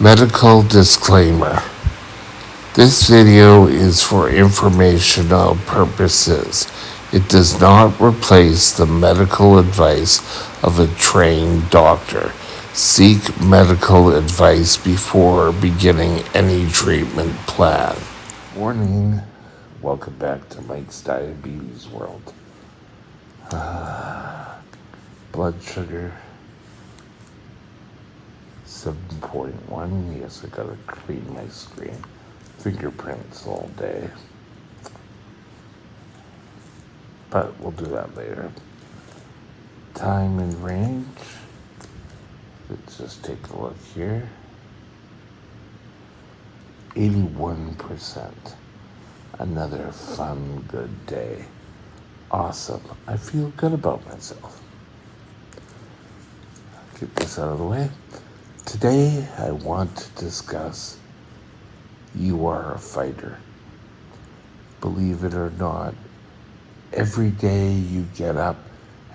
Medical disclaimer. This video is for informational purposes. It does not replace the medical advice of a trained doctor. Seek medical advice before beginning any treatment plan. Warning. Welcome back to Mike's Diabetes World. Blood sugar 7.1. Yes, I gotta clean my screen. Fingerprints all day. But we'll do that later. Time and range. Let's just take a look here. 81%. Another fun, good day. Awesome. I feel good about myself. Get this out of the way. Today, I want to discuss you are a fighter. Believe it or not, every day you get up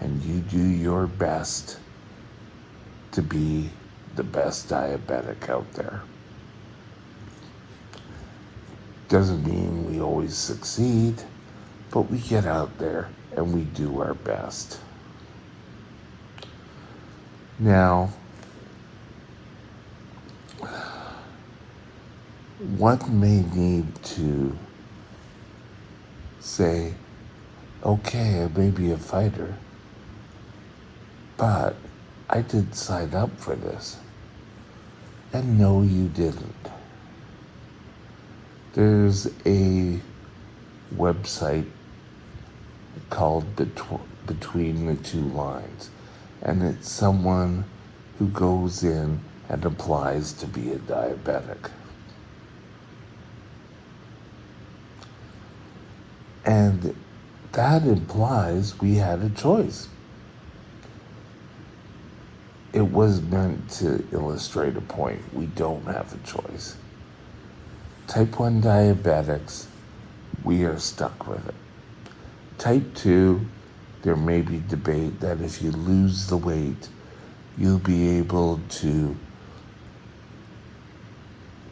and you do your best to be the best diabetic out there. Doesn't mean we always succeed, but we get out there and we do our best. Now, one may need to say, okay, I may be a fighter, but I did sign up for this. And no, you didn't. There's a website called Between the Two Lines, and it's someone who goes in and applies to be a diabetic. And that implies we had a choice. It was meant to illustrate a point. We don't have a choice. Type 1 diabetics, we are stuck with it. Type 2, there may be debate that if you lose the weight, you'll be able to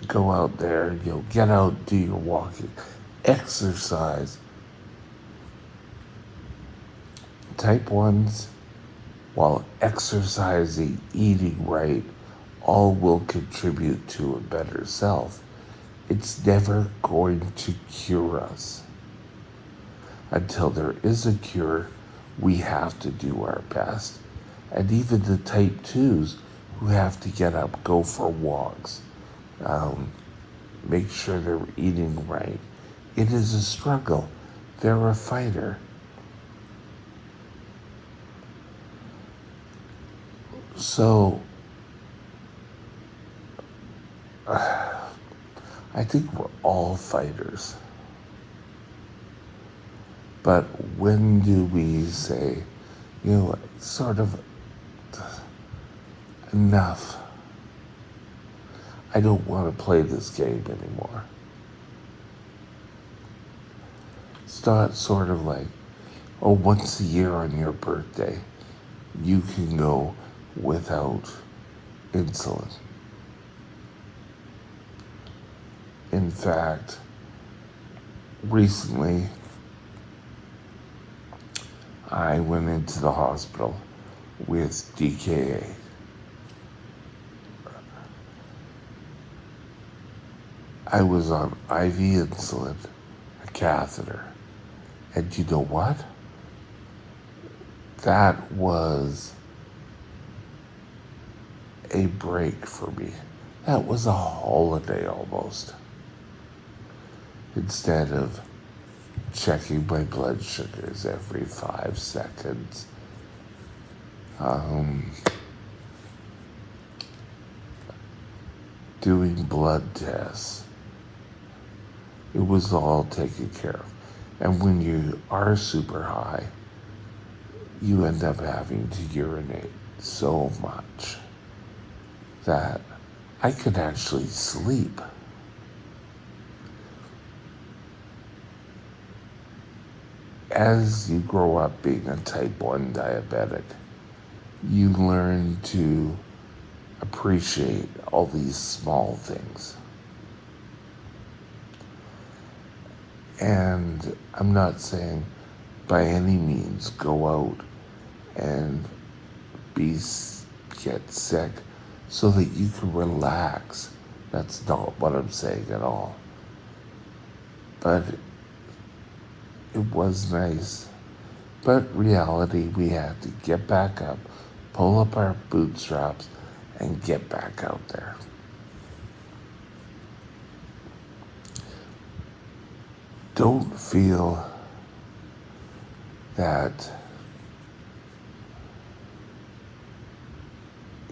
go out there, you'll get out, do your walking, exercise. Type 1s, while exercising, eating right, all will contribute to a better self. It's never going to cure us. Until there is a cure, we have to do our best. And even the type 2s who have to get up, go for walks, make sure they're eating right. It is a struggle. They're a fighter. So, I think we're all fighters. But when do we say, sort of, enough. I don't want to play this game anymore. It's not sort of like, once a year on your birthday, you can go without insulin. In fact, recently, I went into the hospital with DKA. I was on IV insulin, a catheter, and you know what? That was a break for me. That was a holiday almost. Instead of checking my blood sugars every 5 seconds, doing blood tests, it was all taken care of. And when you are super high, you end up having to urinate so much that I could actually sleep. As you grow up being a type 1 diabetic, you learn to appreciate all these small things. And I'm not saying by any means go out and be get sick so that you can relax. That's not what I'm saying at all. But it was nice. But reality, we had to get back up, pull up our bootstraps, and get back out there. Don't feel that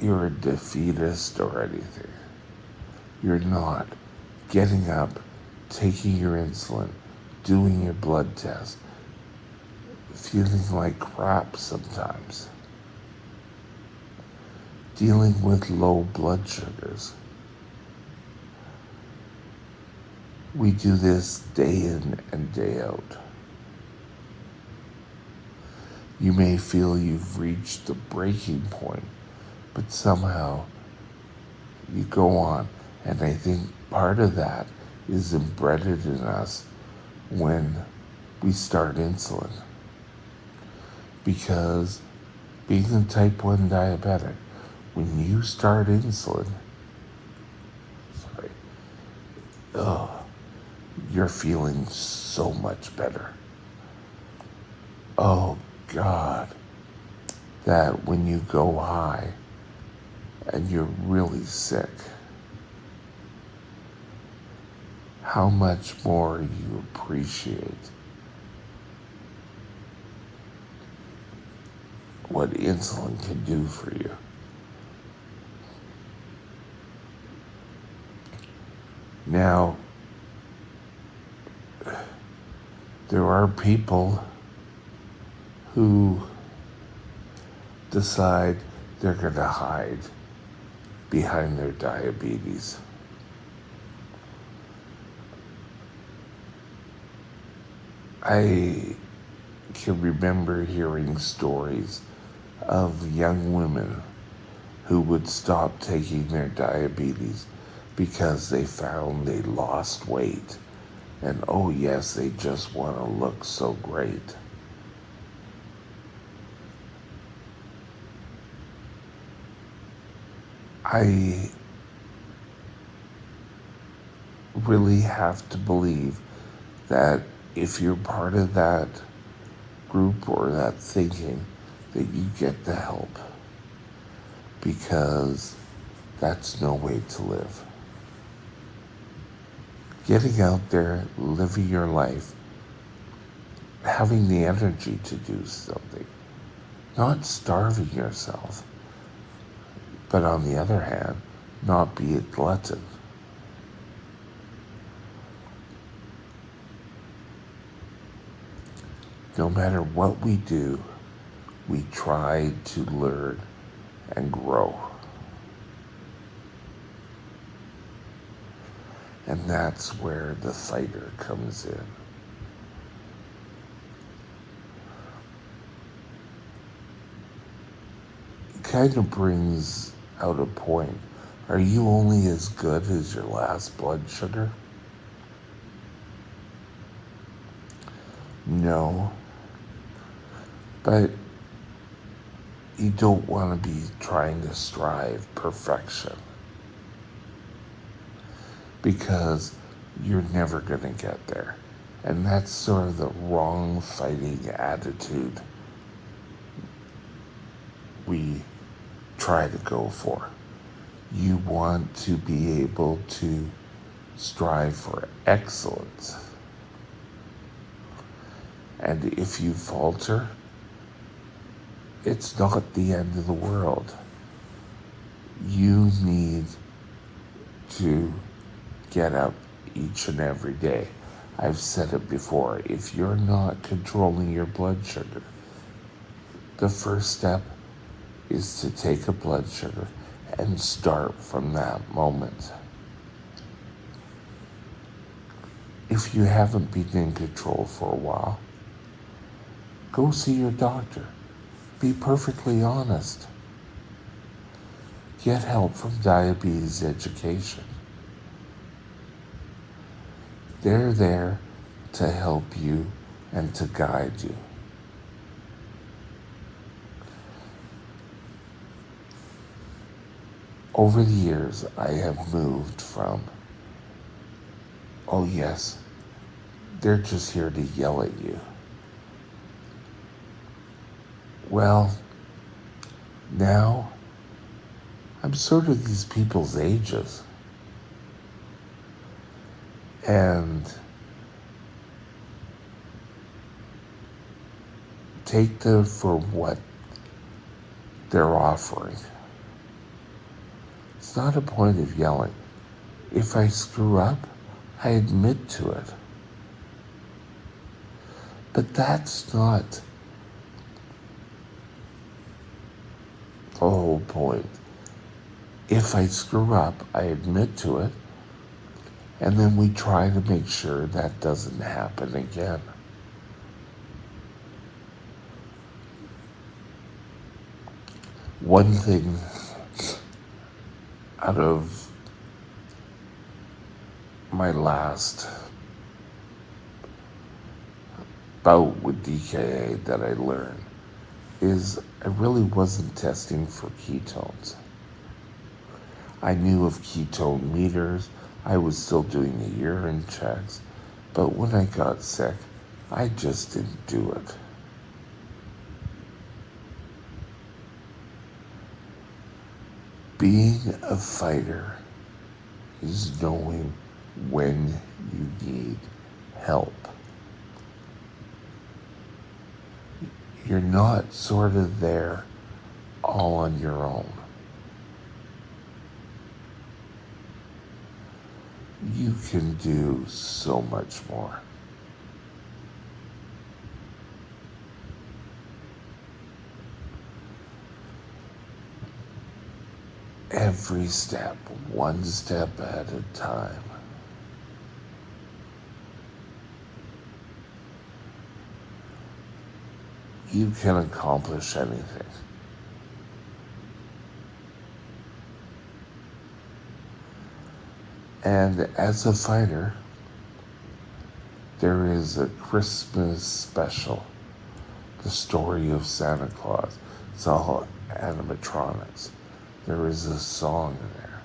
you're a defeatist or anything. You're not. Getting up, taking your insulin, doing your blood test, feeling like crap sometimes, dealing with low blood sugars. We do this day in and day out. You may feel you've reached the breaking point, but somehow you go on. And I think part of that is embedded in us when we start insulin. Because being a type 1 diabetic, when you start insulin, you're feeling so much better. Oh God, that when you go high and you're really sick, how much more you appreciate what insulin can do for you. Now, there are people who decide they're going to hide behind their diabetes. I can remember hearing stories of young women who would stop taking their diabetes because they found they lost weight. And oh yes, they just want to look so great. I really have to believe that if you're part of that group or that thinking, that you get the help. Because that's no way to live. Getting out there, living your life, having the energy to do something, not starving yourself, but on the other hand, not be a glutton. No matter what we do, we try to learn and grow. And that's where the fighter comes in. It kind of brings out a point. Are you only as good as your last blood sugar? No. But you don't want to be trying to strive perfection, because you're never going to get there. And that's sort of the wrong fighting attitude we try to go for. You want to be able to strive for excellence. And if you falter, it's not the end of the world. You need to get up each and every day. I've said it before, if you're not controlling your blood sugar, the first step is to take a blood sugar and start from that moment. If you haven't been in control for a while, go see your doctor. Be perfectly honest. Get help from diabetes education. They're there to help you and to guide you. Over the years, I have moved from, oh yes, they're just here to yell at you. Well, now I'm sort of these people's ages. And take them for what they're offering. It's not a point of yelling. If I screw up, I admit to it. But that's not the whole point. If I screw up, I admit to it, and then we try to make sure that doesn't happen again. One thing out of my last bout with DKA that I learned is I really wasn't testing for ketones. I knew of ketone meters. I was still doing the urine checks. But when I got sick, I just didn't do it. Being a fighter is knowing when you need help. You're not sort of there all on your own. You can do so much more. Every step, one step at a time. You can accomplish anything. And as a fighter, there is a Christmas special, The Story of Santa Claus. It's all animatronics. There is a song in there.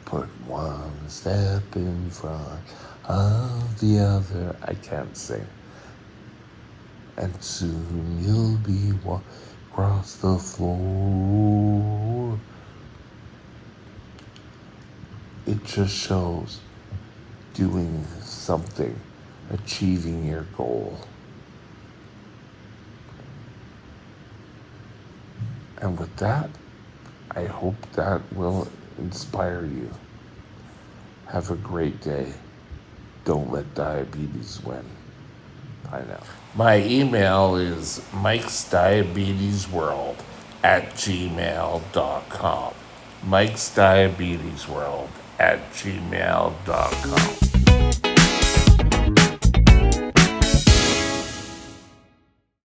Put one step in front of the other. I can't sing. And soon you'll be across the floor. It just shows doing something, achieving your goal. And with that, I hope that will inspire you. Have a great day. Don't let diabetes win. Bye now. My email is mikesdiabetesworld@gmail.com. mikesdiabetesworld@gmail.com.